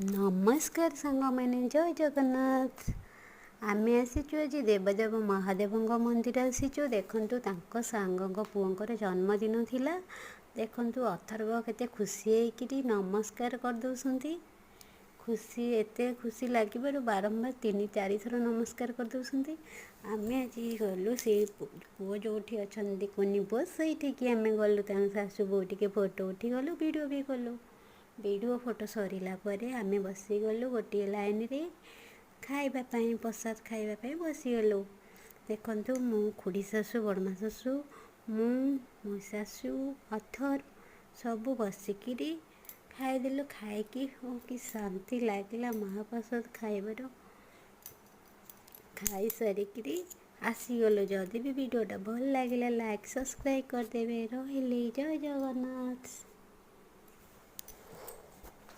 नमस्कार सांग मैंने जय जगन्नाथ। आमे आसीचु आज देवदेव महादेव मंदिर आसीचु। देखंतु तांको सांगो पुओंकर जन्मदिन थिला। देखंतु अथर्व केते खुशी हेकिरी नमस्कार कर दउसंती। खुशी एते खुशी लागिबारु बारंबार 3-4 थर नमस्कार कर दउसंती। आमे आज गलु से पुओ जोठी अछंती कोनी पुओ सेठी कि आमे गलु तां सासु बोटी के फोटो उठी गलु, वीडियो भी गलु। वीडियो फोटो सरीला परे आमे बसी गलु गोटे लाइन रे खाइबा पाई प्रसाद खाइबा पाई बसी गलु। देखंतु मो खुड़ी सासु बड़मा सासु मो सासु अथर सबू बसिकिरी खाइदेलु। खाइकी कि शांति लागला महाप्रसाद खाइबार। खाई सारिकिरी आसीगलु। जदि भी वीडियोटा भल लगिला लाइक सब्सक्राइब करदेवे। रहिले जय जगन्नाथ।